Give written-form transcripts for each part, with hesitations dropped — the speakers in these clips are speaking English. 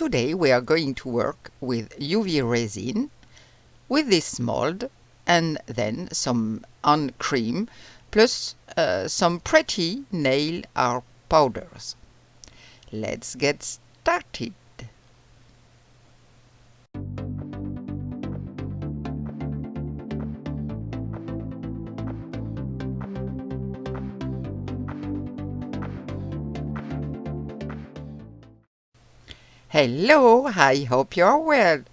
Today we are going to work with UV resin, with this mold, and then some on cream, plus some pretty nail art powders. Let's get started. Hello, I hope you're well.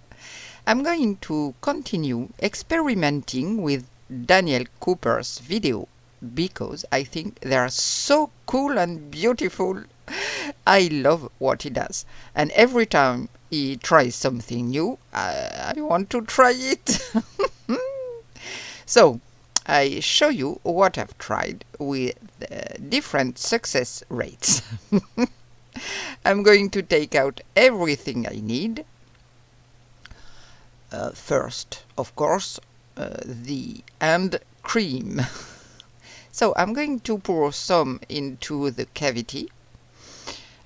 I'm going to continue experimenting with Daniel Cooper's video because I think they are so cool and beautiful. I love what he does, and every time he tries something new, I want to try it. So, I show you what I've tried with different success rates. I'm going to take out everything I need. First, of course, the hand cream. So I'm going to pour some into the cavity.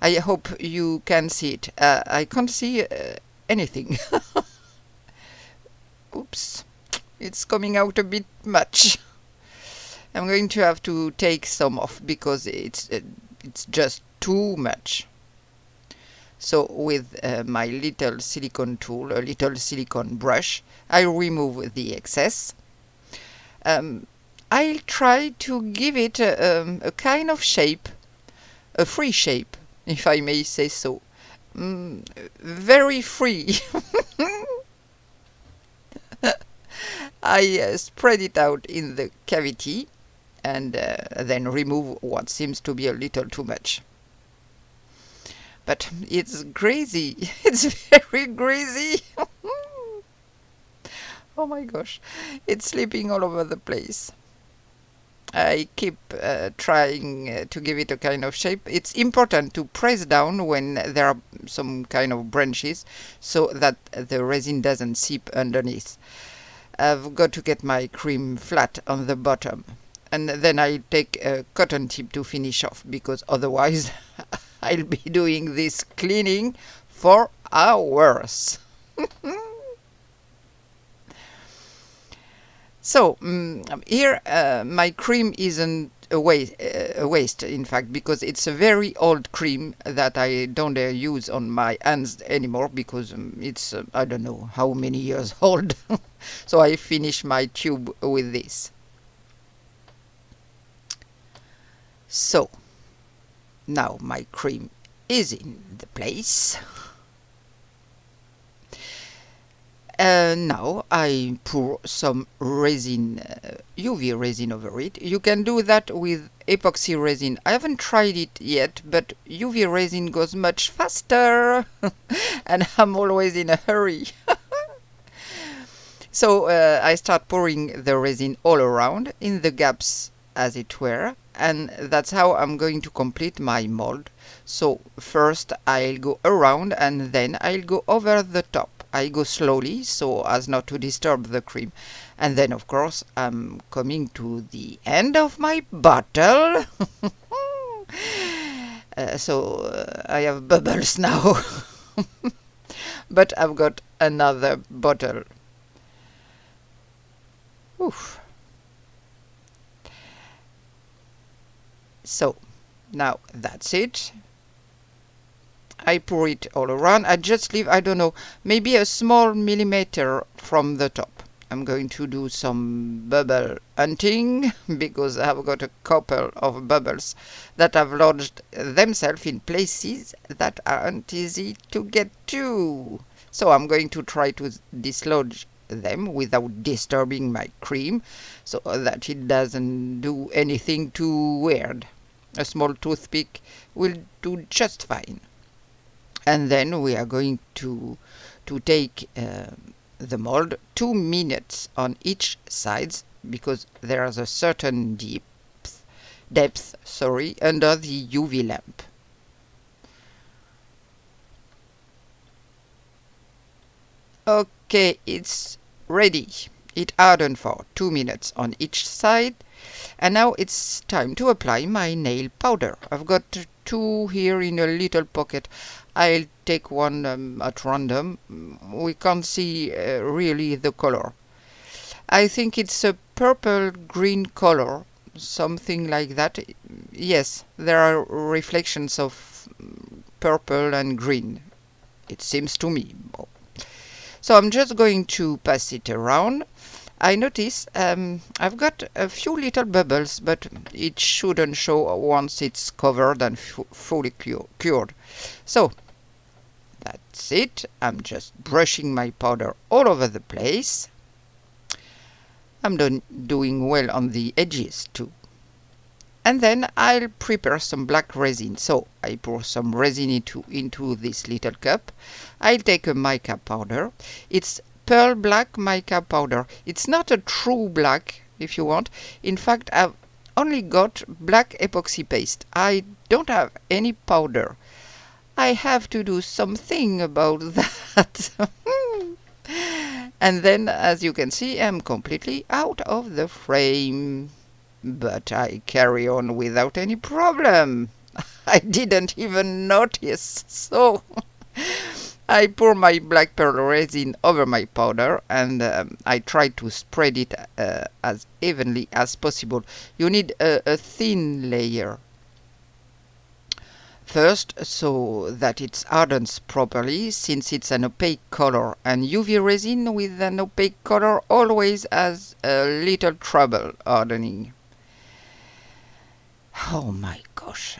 I hope you can see it. I can't see anything. Oops, it's coming out a bit much. I'm going to have to take some off because it's just too much. So with my little silicone tool, a little silicone brush, I remove the excess. I'll try to give it a kind of shape, a free shape, if I may say so. Very free. I spread it out in the cavity and then remove what seems to be a little too much. But it's greasy. It's very greasy. Oh my gosh. It's slipping all over the place. I keep trying to give it a kind of shape. It's important to press down when there are some kind of branches so that the resin doesn't seep underneath. I've got to get my cream flat on the bottom. And then I take a cotton tip to finish off because otherwise I'll be doing this cleaning for hours. So here my cream isn't a waste, in fact, because it's a very old cream that I don't dare use on my hands anymore because it's I don't know how many years old. So I finish my tube with this. So now my cream is in the place. Now I pour some resin, UV resin over it. You can do that with epoxy resin. I haven't tried it yet, but UV resin goes much faster and I'm always in a hurry. So I start pouring the resin all around in the gaps, as it were, and that's how I'm going to complete my mold. So first I'll go around and then I'll go over the top. I go slowly so as not to disturb the cream, and then of course I'm coming to the end of my bottle. So I have bubbles now. But I've got another bottle. Oof. So now that's it. I pour it all around. I just leave, I don't know, maybe a small millimeter from the top. I'm going to do some bubble hunting because I've got a couple of bubbles that have lodged themselves in places that aren't easy to get to. So I'm going to try to dislodge them without disturbing my cream so that it doesn't do anything too weird. A small toothpick will do just fine. And then we are going to take the mold 2 minutes on each side because there's a certain depth under the UV lamp. Okay, it's ready. It hardened for 2 minutes on each side, and now it's time to apply my nail powder. I've got 2 here in a little pocket. I'll take one at random. We can't see really the color. I think it's a purple-green color, something like that. Yes, there are reflections of purple and green, it seems to me. So I'm just going to pass it around. I notice I've got a few little bubbles, but it shouldn't show once it's covered and fully cured. So that's it. I'm just brushing my powder all over the place. I'm doing well on the edges too. And then I'll prepare some black resin. So I pour some resin into this little cup. I'll take a mica powder. It's pearl black mica powder. It's not a true black, if you want. In fact, I've only got black epoxy paste. I don't have any powder. I have to do something about that. And then, as you can see, I'm completely out of the frame. But I carry on without any problem. I didn't even notice. So I pour my black pearl resin over my powder, and I try to spread it as evenly as possible. You need a thin layer first, so that it hardens properly, since it's an opaque color, and UV resin with an opaque color always has a little trouble hardening. Oh my gosh,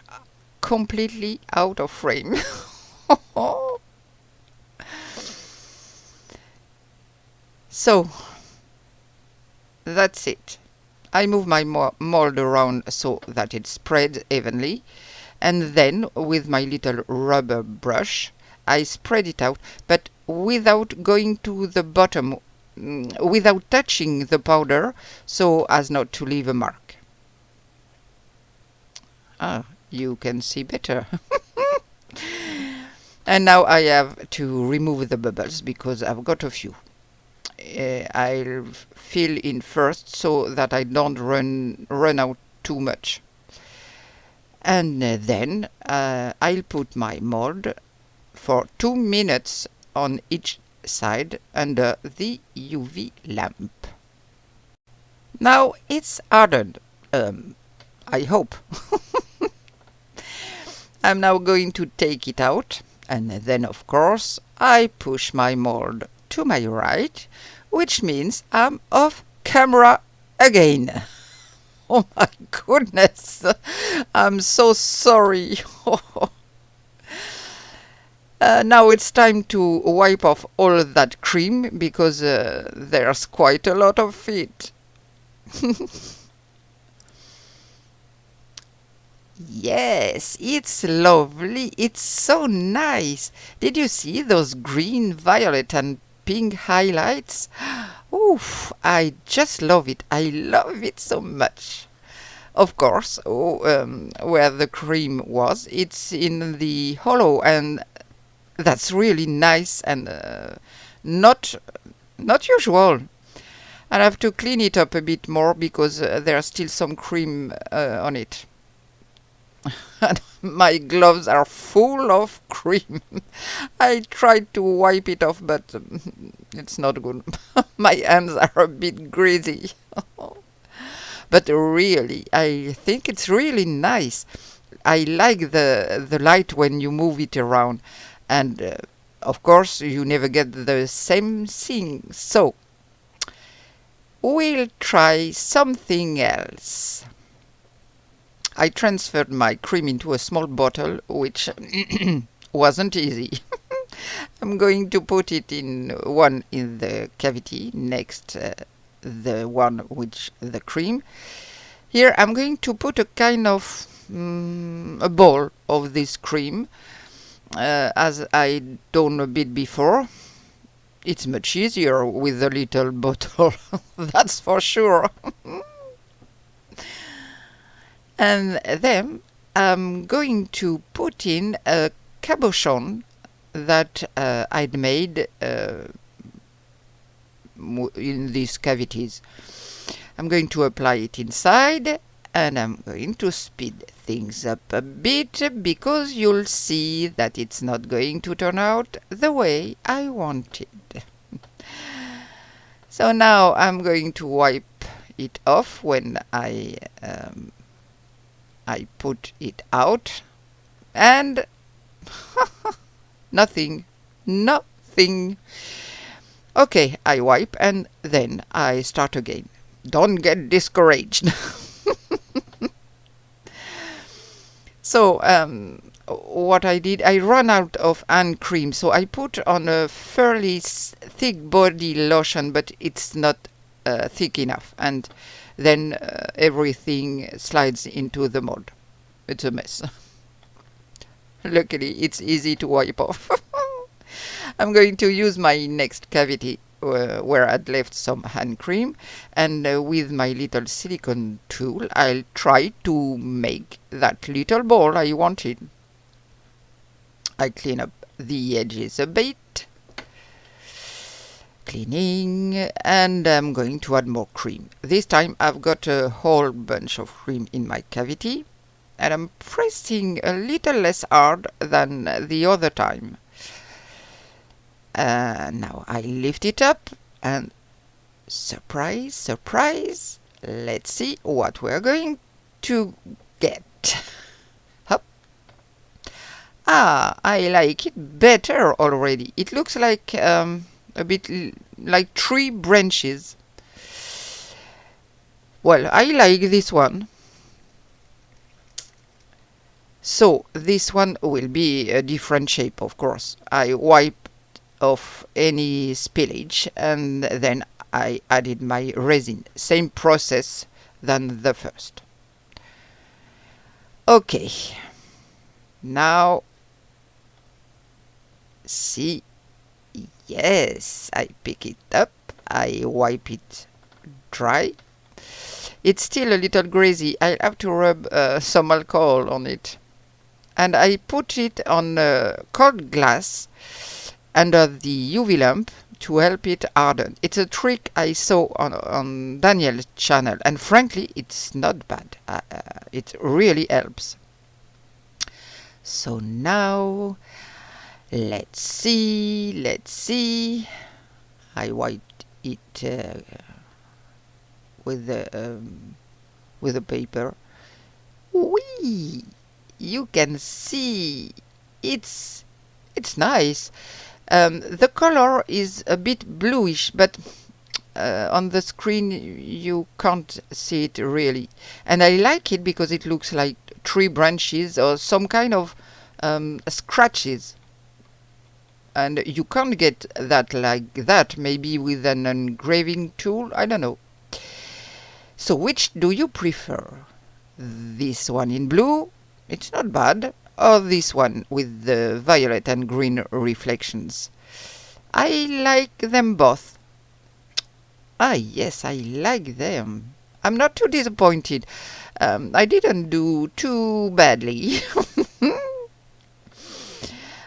completely out of frame. So that's it. I move my mold around so that it spreads evenly, and then with my little rubber brush I spread it out, but without going to the bottom, without touching the powder, so as not to leave a mark. Ah, you can see better. And now I have to remove the bubbles because I've got a few. I'll fill in first so that I don't run out too much. And then I'll put my mold for 2 minutes on each side under the UV lamp. Now it's hardened. I hope. I'm now going to take it out, and then of course I push my mold to my right, which means I'm off camera again. Oh my goodness, I'm so sorry. Now it's time to wipe off all that cream because there's quite a lot of it. Yes, it's lovely. It's so nice. Did you see those green, violet and pink highlights? Oof, I just love it. I love it so much. Of course, where the cream was, it's in the hollow, and that's really nice and not usual. I have to clean it up a bit more because there's still some cream on it. And my gloves are full of cream. I tried to wipe it off, but it's not good. My hands are a bit greasy. But really, I think it's really nice. I like the light when you move it around. And of course, you never get the same thing. So, we'll try something else. I transferred my cream into a small bottle, which wasn't easy. I'm going to put it in one in the cavity, next the one with the cream. Here I'm going to put a kind of a ball of this cream, as I done a bit before. It's much easier with a little bottle, that's for sure. And then I'm going to put in a cabochon that I'd made in these cavities. I'm going to apply it inside, and I'm going to speed things up a bit because you'll see that it's not going to turn out the way I wanted. So now I'm going to wipe it off when I put it out, and nothing. Okay, I wipe and then I start again. Don't get discouraged. So what I did, I ran out of hand cream, so I put on a fairly thick body lotion, but it's not thick enough, and then everything slides into the mold. It's a mess. Luckily, it's easy to wipe off. I'm going to use my next cavity where I'd left some hand cream, and with my little silicone tool I'll try to make that little ball I wanted. I clean up the edges a bit, cleaning, and I'm going to add more cream. This time I've got a whole bunch of cream in my cavity, and I'm pressing a little less hard than the other time. Now I lift it up, and surprise, surprise, let's see what we're going to get. Hop. I like it better already. It looks like a bit like tree branches. Well, I like this one. So this one will be a different shape, of course. I wipe off any spillage, and then I added my resin. Same process than the first. Okay, now see, yes, I pick it up, I wipe it dry. It's still a little greasy. I'll have to rub some alcohol on it, and I put it on cold glass under the UV lamp to help it harden. It's a trick I saw on Daniel's channel, and frankly it's not bad. It really helps. So now let's see, I wiped it with the paper. Whee! You can see it's nice. The color is a bit bluish, but on the screen you can't see it really. And I like it because it looks like tree branches or some kind of scratches. And you can't get that like that, maybe with an engraving tool, I don't know. So which do you prefer? This one in blue, it's not bad, or this one with the violet and green reflections? I like them both. Yes, I like them. I'm not too disappointed. I didn't do too badly.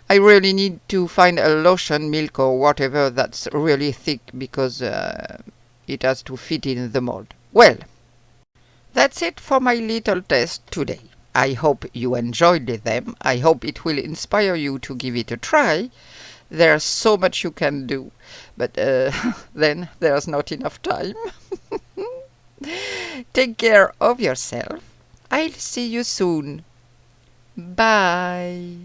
I really need to find a lotion, milk or whatever that's really thick, because it has to fit in the mold. Well, that's it for my little test today. I hope you enjoyed them. I hope it will inspire you to give it a try. There's so much you can do, but then there's not enough time. Take care of yourself. I'll see you soon. Bye.